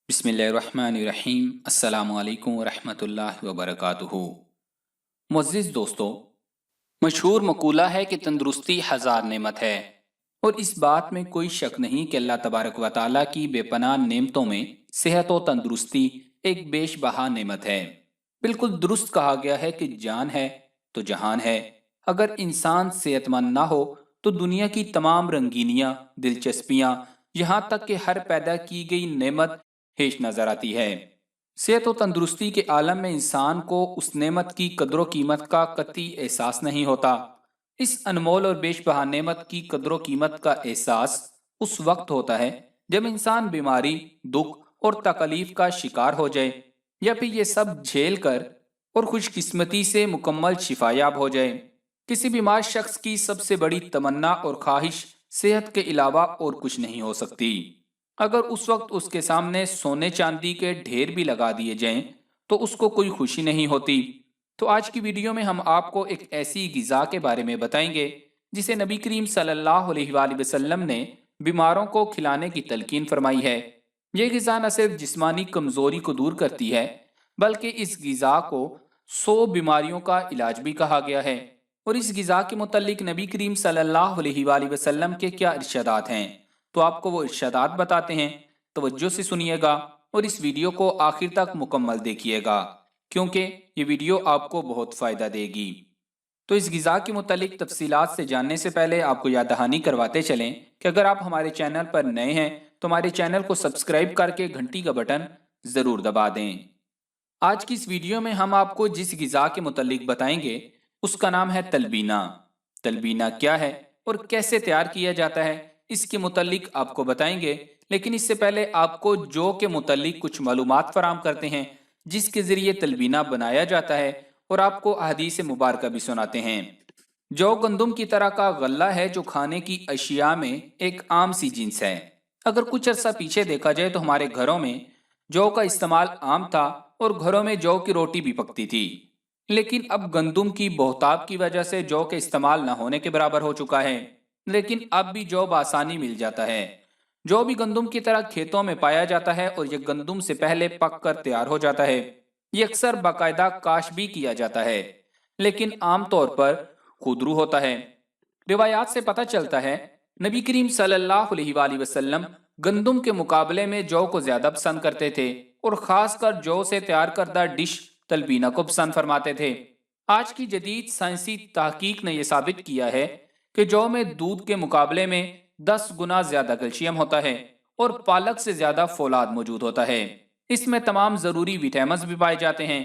بسم اللہ الرحمن الرحیم۔ السلام علیکم ورحمۃ اللہ وبرکاتہ۔ معزز دوستو، مشہور مقولہ ہے کہ تندرستی ہزار نعمت ہے، اور اس بات میں کوئی شک نہیں کہ اللہ تبارک و تعالیٰ کی بے پناہ نعمتوں میں صحت و تندرستی ایک بیش بہا نعمت ہے۔ بالکل درست کہا گیا ہے کہ جان ہے تو جہان ہے۔ اگر انسان صحت مند نہ ہو تو دنیا کی تمام رنگینیاں، دلچسپیاں، یہاں تک کہ ہر پیدا کی گئی نعمت ہیچ نظر آتی ہے۔ صحت و تندرستی کے عالم میں انسان کو اس نعمت کی قدر و قیمت کا قطعی احساس نہیں ہوتا۔ اس انمول اور بیش بہا نعمت کی قدر و قیمت کا احساس اس وقت ہوتا ہے جب انسان بیماری، دکھ اور تکلیف کا شکار ہو جائے، یا پھر یہ سب جھیل کر اور خوش قسمتی سے مکمل شفا یاب ہو جائے۔ کسی بیمار شخص کی سب سے بڑی تمنا اور خواہش صحت کے علاوہ اور کچھ نہیں ہو سکتی۔ اگر اس وقت اس کے سامنے سونے چاندی کے ڈھیر بھی لگا دیے جائیں تو اس کو کوئی خوشی نہیں ہوتی۔ تو آج کی ویڈیو میں ہم آپ کو ایک ایسی غذا کے بارے میں بتائیں گے جسے نبی کریم صلی اللہ علیہ وآلہ وسلم نے بیماروں کو کھلانے کی تلقین فرمائی ہے۔ یہ غذا نہ صرف جسمانی کمزوری کو دور کرتی ہے بلکہ اس غذا کو 100 بیماریوں کا علاج بھی کہا گیا ہے۔ اور اس غذا کے متعلق نبی کریم صلی اللہ علیہ وآلہ وسلم کے کیا ارشادات ہیں، تو آپ کو وہ ارشادات بتاتے ہیں۔ توجہ سے سنیے گا اور اس ویڈیو کو آخر تک مکمل دیکھیے گا، کیونکہ یہ ویڈیو آپ کو بہت فائدہ دے گی۔ تو اس غذا کے متعلق تفصیلات سے جاننے سے پہلے آپ کو یاد دہانی کرواتے چلیں کہ اگر آپ ہمارے چینل پر نئے ہیں تو ہمارے چینل کو سبسکرائب کر کے گھنٹی کا بٹن ضرور دبا دیں۔ آج کی اس ویڈیو میں ہم آپ کو جس غذا کے متعلق بتائیں گے اس کا نام ہے تلبینہ۔ تلبینہ کیا ہے اور کیسے تیار کیا جاتا ہے، اس کے متعلق آپ کو بتائیں گے، لیکن اس سے پہلے آپ کو جو کے متعلق کچھ معلومات فراہم کرتے ہیں جس کے ذریعے تلبینہ بنایا جاتا ہے، اور آپ کو احادیث مبارکہ بھی سناتے ہیں۔ جو گندم کی طرح کا غلہ ہے جو کھانے کی اشیاء میں ایک عام سی جنس ہے۔ اگر کچھ عرصہ پیچھے دیکھا جائے تو ہمارے گھروں میں جو کا استعمال عام تھا اور گھروں میں جو کی روٹی بھی پکتی تھی، لیکن اب گندم کی بہتات کی وجہ سے جو کے استعمال نہ ہونے کے برابر ہو چکا ہے۔ لیکن اب بھی جو بآسانی مل جاتا ہے۔ جو بھی گندم کی طرح کھیتوں میں پایا جاتا ہے اور یہ گندم سے پہلے پک کر تیار ہو جاتا ہے۔ یہ اکثر باقاعدہ کاش بھی کیا جاتا ہے، لیکن عام طور پر خودرو ہوتا ہے۔ روایات سے پتہ چلتا ہے نبی کریم صلی اللہ علیہ وآلہ وسلم گندم کے مقابلے میں جو کو زیادہ پسند کرتے تھے، اور خاص کر جو سے تیار کردہ ڈش تلبینہ کو پسند فرماتے تھے۔ آج کی جدید سائنسی تحقیق نے یہ ثابت کیا ہے کہ جو میں دودھ کے مقابلے میں 10 گنا زیادہ کیلشیم ہوتا ہے اور پالک سے زیادہ فولاد موجود ہوتا ہے۔ اس میں تمام ضروری وٹامنز بھی پائے جاتے ہیں۔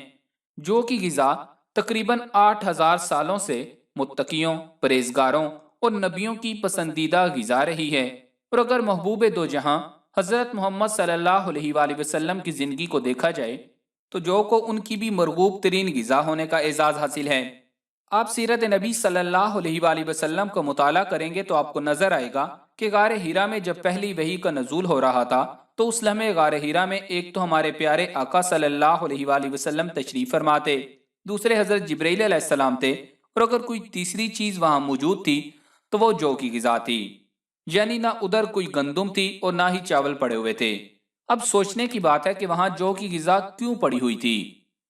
جو کی غذا تقریباً 8000 سالوں سے متقیوں، پرہیزگاروں اور نبیوں کی پسندیدہ غذا رہی ہے۔ اور اگر محبوب دو جہاں حضرت محمد صلی اللہ علیہ وآلہ وسلم کی زندگی کو دیکھا جائے تو جو کو ان کی بھی مرغوب ترین غذا ہونے کا اعزاز حاصل ہے۔ آپ سیرت نبی صلی اللہ علیہ وآلہ وسلم کا مطالعہ کریں گے تو آپ کو نظر آئے گا کہ غار ہیرا میں جب پہلی وحی کا نزول ہو رہا تھا تو اس لمحے غار ہیرا میں ایک تو ہمارے پیارے آقا صلی اللہ علیہ وآلہ وسلم تشریف فرماتے، دوسرے حضرت جبرائیل علیہ السلام تھے، اور اگر کوئی تیسری چیز وہاں موجود تھی تو وہ جو کی غذا تھی۔ یعنی نہ ادھر کوئی گندم تھی اور نہ ہی چاول پڑے ہوئے تھے۔ اب سوچنے کی بات ہے کہ وہاں جو کی غذا کیوں پڑی ہوئی تھی؟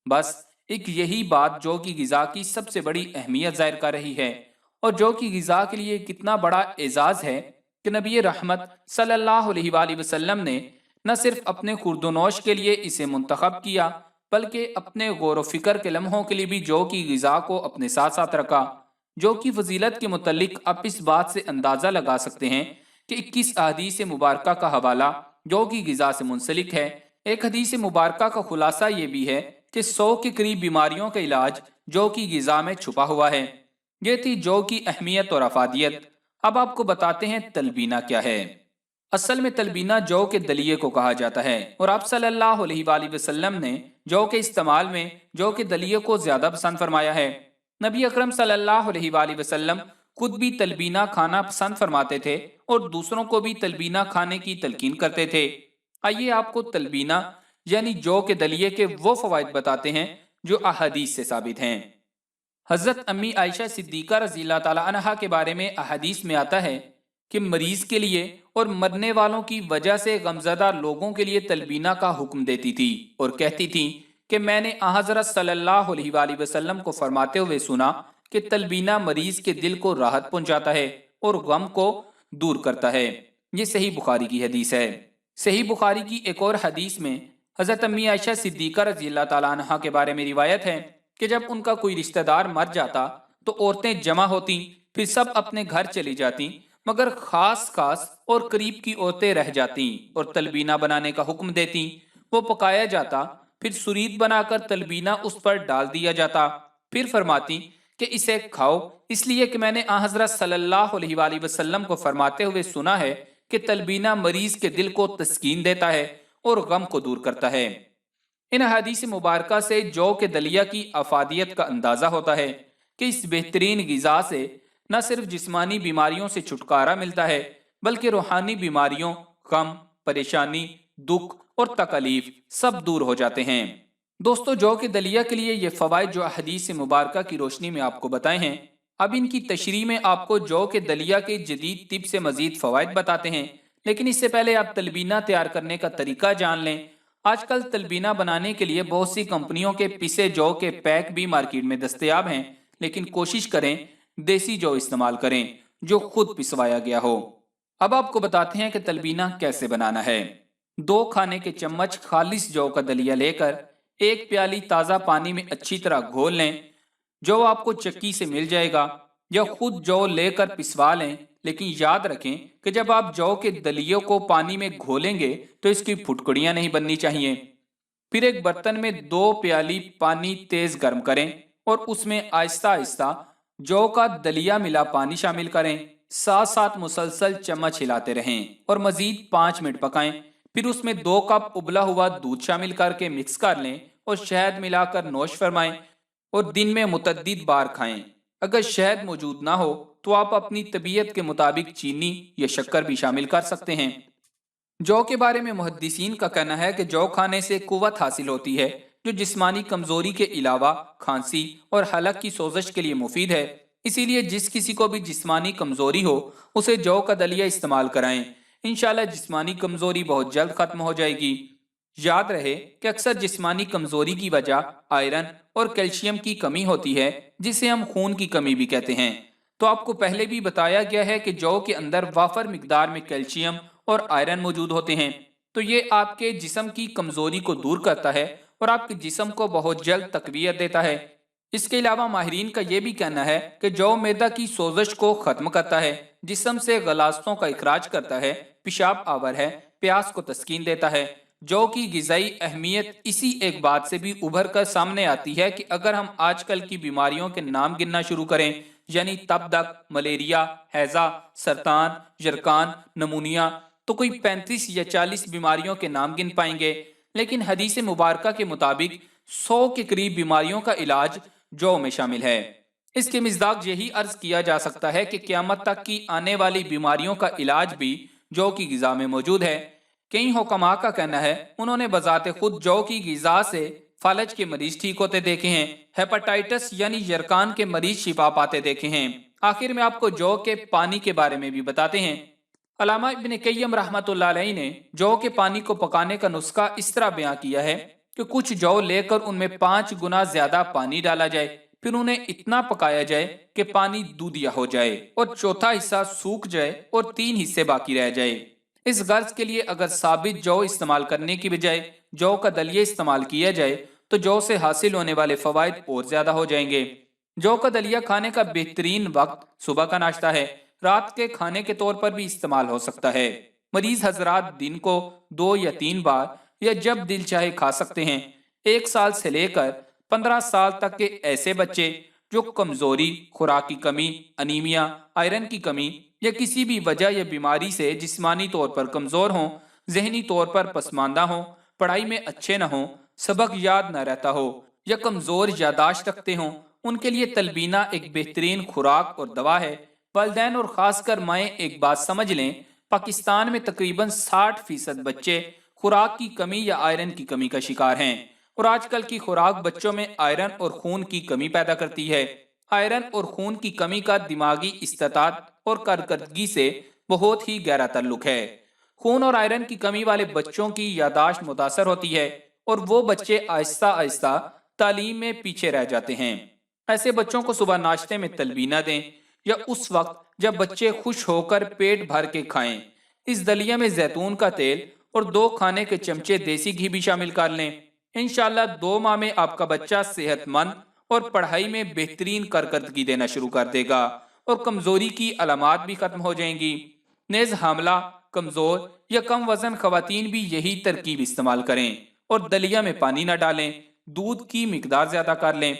بس ایک یہی بات جو کی غذا کی سب سے بڑی اہمیت ظاہر کر رہی ہے، اور جو کی غذا کے لیے کتنا بڑا اعزاز ہے کہ نبی رحمت صلی اللہ علیہ وآلہ وسلم نے نہ صرف اپنے خورد و نوش کے لیے اسے منتخب کیا بلکہ اپنے غور و فکر کے لمحوں کے لیے بھی جو کی غذا کو اپنے ساتھ ساتھ رکھا۔ جو کی فضیلت کے متعلق آپ اس بات سے اندازہ لگا سکتے ہیں کہ 21 احادیث مبارکہ کا حوالہ جو کی غذا سے منسلک ہے۔ ایک حدیث مبارکہ کا خلاصہ یہ بھی ہے کہ 100 کے قریب بیماریوں کا علاج جو کی غذا میں چھپا ہوا ہے۔ یہ تھی جو کی اہمیت اور افادیت۔ اب آپ کو بتاتے ہیں تلبینہ کیا ہے۔ اصل میں تلبینہ جو کے دلیے کو کہا جاتا ہے، اور آپ صلی اللہ علیہ وآلہ وسلم نے جو کے استعمال میں جو کے دلیے کو زیادہ پسند فرمایا ہے۔ نبی اکرم صلی اللہ علیہ وآلہ وسلم خود بھی تلبینہ کھانا پسند فرماتے تھے اور دوسروں کو بھی تلبینہ کھانے کی تلقین کرتے تھے۔ آئیے آپ کو تلبینہ یعنی جو کے دلیے کے وہ فوائد بتاتے ہیں جو احادیث سے ثابت ہیں۔ حضرت امی عائشہ صدیقہ رضی اللہ تعالی عنہا کے بارے میں احادیث میں آتا ہے کہ مریض کے لیے اور مرنے والوں کی وجہ سے غمزدہ لوگوں کے لیے تلبینہ کا حکم دیتی تھی اور کہتی تھی کہ میں نے حضرت صلی اللہ علیہ وآلہ وسلم کو فرماتے ہوئے سنا کہ تلبینہ مریض کے دل کو راحت پہنچاتا ہے اور غم کو دور کرتا ہے۔ یہ صحیح بخاری کی حدیث ہے۔ صحیح بخاری کی ایک اور حدیث میں حضرت امی عائشہ صدیقہ رضی اللہ تعالیٰ عنہ کے بارے میں روایت ہے کہ جب ان کا کوئی رشتہ دار مر جاتا تو عورتیں جمع ہوتی، پھر سب اپنے گھر چلی جاتی، مگر خاص اور قریب کی عورتیں رہ جاتی اور تلبینہ بنانے کا حکم دیتی۔ وہ پکایا جاتا، پھر سرید بنا کر تلبینہ اس پر ڈال دیا جاتا، پھر فرماتی کہ اسے کھاؤ، اس لیے کہ میں نے حضرت صلی اللہ علیہ وآلہ وسلم کو فرماتے ہوئے سنا ہے کہ تلبینہ مریض کے دل کو تسکین دیتا ہے اور غم کو دور کرتا ہے۔ ان حدیث مبارکہ سے جو کے دلیہ کی افادیت کا اندازہ ہوتا ہے کہ اس بہترین غذا سے نہ صرف جسمانی بیماریوں سے چھٹکارا ملتا ہے بلکہ روحانی بیماریوں، غم، پریشانی، دکھ اور تکلیف سب دور ہو جاتے ہیں۔ دوستو، جو کے دلیہ کے لیے یہ فوائد جو حدیث مبارکہ کی روشنی میں آپ کو بتائے ہیں، اب ان کی تشریح میں آپ کو جو کے دلیہ کے جدید طب سے مزید فوائد بتاتے ہیں، لیکن اس سے پہلے آپ تلبینہ تیار کرنے کا طریقہ جان لیں۔ آج کل تلبینہ بنانے کے لیے بہت سی کمپنیوں کے پسے جو کے پیک بھی مارکیٹ میں دستیاب ہیں، لیکن کوشش کریں دیسی جو استعمال کریں جو خود پسوایا گیا ہو۔ اب آپ کو بتاتے ہیں کہ تلبینہ کیسے بنانا ہے۔ 2 کھانے کے چمچ خالص جو کا دلیہ لے کر 1 پیالی تازہ پانی میں اچھی طرح گھول لیں۔ جو آپ کو چکی سے مل جائے گا یا خود جو لے کر پسوا لیں، لیکن یاد رکھیں کہ جب آپ جو کے دلیوں کو پانی میں گھولیں گے تو اس کی پھٹکڑیاں نہیں بننی چاہیے۔ پھر ایک برتن میں 2 پیالی پانی تیز گرم کریں اور اس میں آہستہ آہستہ جو کا دلیہ ملا پانی شامل کریں، ساتھ ساتھ مسلسل چمچ ہلاتے رہیں اور مزید 5 منٹ پکائیں۔ پھر اس میں 2 کپ ابلا ہوا دودھ شامل کر کے مکس کر لیں اور شہد ملا کر نوش فرمائیں اور دن میں متعدد بار کھائیں۔ اگر شہد موجود نہ ہو تو آپ اپنی طبیعت کے مطابق چینی یا شکر بھی شامل کر سکتے ہیں۔ جو کے بارے میں محدثین کا کہنا ہے کہ جو کھانے سے قوت حاصل ہوتی ہے جو جسمانی کمزوری کے علاوہ کھانسی اور حلق کی سوزش کے لیے مفید ہے، اسی لیے جس کسی کو بھی جسمانی کمزوری ہو اسے جو کا دلیہ استعمال کرائیں۔ انشاءاللہ جسمانی کمزوری بہت جلد ختم ہو جائے گی۔ یاد رہے کہ اکثر جسمانی کمزوری کی وجہ آئرن اور کیلشیم کی کمی ہوتی ہے، جسے ہم خون کی کمی بھی کہتے ہیں۔ تو آپ کو پہلے بھی بتایا گیا ہے کہ جو کے اندر وافر مقدار میں کیلشیم اور آئرن موجود ہوتے ہیں، تو یہ آپ کے جسم کی کمزوری کو دور کرتا ہے اور آپ کے جسم کو بہت جلد تقویت دیتا ہے۔ اس کے علاوہ ماہرین کا یہ بھی کہنا ہے کہ جو معدہ کی سوزش کو ختم کرتا ہے، جسم سے غلاظتوں کا اخراج کرتا ہے، پیشاب آور ہے، پیاس کو تسکین دیتا ہے۔ جو کی غذائی اہمیت اسی ایک بات سے بھی ابھر کر سامنے آتی ہے کہ اگر ہم آج کل کی بیماریوں کے نام گننا شروع کریں، یعنی تپ دق، ملیریا، ہیضہ، سرطان، یرقان، نمونیا، تو کوئی 35 یا 40 بیماریوں کے نام گن پائیں گے، لیکن حدیث مبارکہ کے مطابق 100 کے قریب بیماریوں کا علاج جو میں شامل ہے۔ اس کے مصداق یہی عرض کیا جا سکتا ہے کہ قیامت تک کی آنے والی بیماریوں کا علاج بھی جو کی غذا میں موجود ہے۔ کئی حکماء کا کہنا ہے انہوں نے بذات خود جو کی غذا سے فالج کے مریض ٹھیک ہوتے دیکھے ہیں، ہیپاٹائٹس یعنی یرقان کے مریض شفا پاتے دیکھے ہیں۔ آخر میں آپ کو جو کے پانی کے بارے میں بھی بتاتے ہیں۔ علامہ ابن قیم رحمۃ اللہ علیہ نے جو کے پانی کو پکانے کا نسخہ اس طرح بیان کیا ہے کہ کچھ جو لے کر ان میں 5 گنا زیادہ پانی ڈالا جائے، پھر انہیں اتنا پکایا جائے کہ پانی دودھیا ہو جائے اور چوتھا حصہ سوکھ جائے اور 3 حصے باقی رہ جائے۔ اس غرض کے لیے اگر ثابت جو استعمال کرنے کی بجائے جو کا دلیہ استعمال کیا جائے تو جو سے حاصل ہونے والے فوائد اور زیادہ ہو جائیں گے۔ جو کا دلیہ کھانے کا بہترین وقت صبح کا ناشتہ ہے، رات کے کھانے کے طور پر بھی استعمال ہو سکتا ہے۔ مریض حضرات دن کو 2 یا 3 بار یا جب دل چاہے کھا سکتے ہیں۔ 1 سال سے لے کر 15 سال تک کے ایسے بچے جو کمزوری، خوراک کی کمی، انیمیا، آئرن کی کمی یا کسی بھی وجہ یا بیماری سے جسمانی طور پر کمزور ہوں، ذہنی طور پر پسماندہ ہوں، پڑھائی میں اچھے نہ ہوں، سبق یاد نہ رہتا ہو یا کمزور یادداشت رکھتے ہوں، ان کے لیے تلبینہ ایک بہترین خوراک اور دوا ہے۔ والدین اور خاص کر مائیں ایک بات سمجھ لیں، پاکستان میں تقریباً 60% بچے خوراک کی کمی یا آئرن کی کمی کا شکار ہیں، اور آج کل کی خوراک بچوں میں آئرن اور خون کی کمی پیدا کرتی ہے۔ آئرن اور خون کی کمی کا دماغی استطاعت اور کارکردگی سے بہت ہی گہرا تعلق ہے۔ خون اور آئرن کی کمی والے بچوں کی یادداشت متاثر ہوتی ہے اور وہ بچے آہستہ آہستہ تعلیم میں پیچھے رہ جاتے ہیں۔ ایسے بچوں کو صبح ناشتے میں تلبینہ دیں یا اس وقت جب بچے خوش ہو کر پیٹ بھر کے کھائیں۔ اس دلیہ میں زیتون کا تیل اور 2 کھانے کے چمچے دیسی گھی بھی شامل کر لیں۔ انشاءاللہ 2 ماہ میں آپ کا بچہ صحت مند اور پڑھائی میں بہترین کارکردگی دینا شروع کر دے گا اور کمزوری کی علامات بھی ختم ہو جائیں گی۔ نیز حاملہ، کمزور یا کم وزن خواتین بھی یہی ترکیب استعمال کریں اور دلیہ میں پانی نہ ڈالیں، دودھ کی مقدار زیادہ کر لیں۔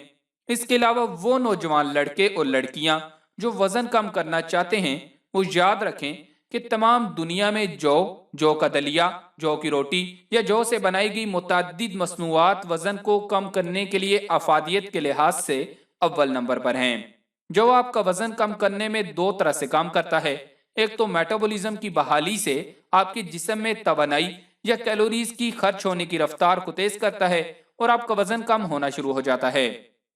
اس کے علاوہ وہ نوجوان لڑکے اور لڑکیاں جو وزن کم کرنا چاہتے ہیں وہ یاد رکھیں کہ تمام دنیا میں جو کا دلیہ، جو کی روٹی یا جو سے بنائی گئی متعدد مصنوعات وزن کو کم کرنے کے لیے افادیت کے لحاظ سے اول نمبر پر ہیں۔ جو آپ کا وزن کم کرنے میں 2 طرح سے کام کرتا ہے۔ ایک تو میٹابولزم کی بحالی سے آپ کے جسم میں توانائی یا کیلوریز کی خرچ ہونے کی رفتار کو تیز کرتا ہے اور آپ کا وزن کم ہونا شروع ہو جاتا ہے۔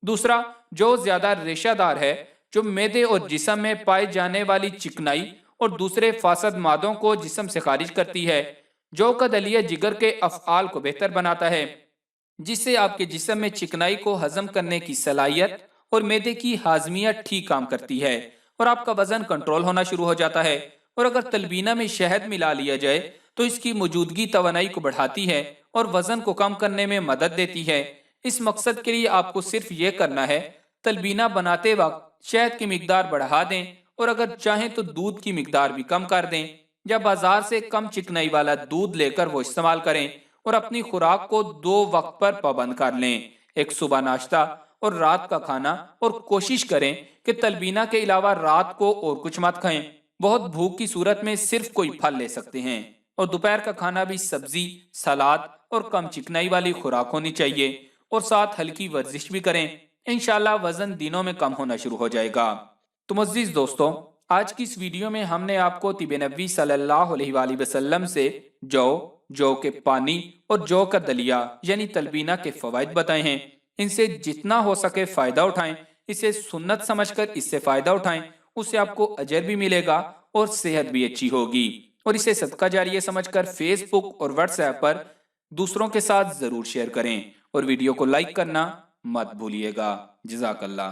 دوسرا جو زیادہ ریشہ دار ہے، جو معدے اور جسم میں پائے جانے والی چکنائی اور دوسرے فاسد مادوں کو جسم سے خارج کرتی ہے۔ جو کا دلیہ جگر کے افعال کو بہتر بناتا ہے، جس سے آپ کے جسم میں چکنائی کو ہضم کرنے کی صلاحیت اور معدے کی ہاضمیہ ٹھیک کام کرتی ہے اور آپ کا وزن کنٹرول ہونا شروع ہو جاتا ہے۔ اور اگر تلبینہ میں شہد ملا لیا جائے تو اس کی موجودگی توانائی کو بڑھاتی ہے اور وزن کو کم کرنے میں مدد دیتی ہے۔ اس مقصد کے لیے آپ کو صرف یہ کرنا ہے، تلبینہ بناتے وقت شہد کی مقدار بڑھا دیں اور اگر چاہیں تو دودھ کی مقدار بھی کم کر دیں یا بازار سے کم چکنائی والا دودھ لے کر وہ استعمال کریں اور اپنی خوراک کو 2 وقت پر پابند کر لیں، ایک صبح ناشتہ اور رات کا کھانا، اور کوشش کریں کہ تلبینہ کے علاوہ رات کو اور کچھ مت کھائیں۔ بہت بھوک کی صورت میں صرف کوئی پھل لے سکتے ہیں اور دوپہر کا کھانا بھی سبزی، سلاد اور کم چکنائی والی خوراک ہونی چاہیے اور ساتھ ہلکی ورزش بھی کریں۔ انشاءاللہ وزن دنوں میں کم ہونا شروع ہو جائے گا۔ تو معزز دوستو، آج کی اس ویڈیو میں ہم نے آپ کو طب نبوی صلی اللہ علیہ وآلہ وسلم سے جو کے پانی اور جو کا دلیہ یعنی تلبینہ کے فوائد بتائے ہیں۔ ان سے جتنا ہو سکے فائدہ اٹھائیں، اسے سنت سمجھ کر اس سے فائدہ اٹھائیں، اس سے آپ کو اجر بھی ملے گا اور صحت بھی اچھی ہوگی، اور اسے صدقہ جاریہ سمجھ کر فیس بک اور واٹس ایپ پر دوسروں کے ساتھ ضرور شیئر کریں اور ویڈیو کو لائک کرنا مت بھولیے گا۔ جزاک اللہ۔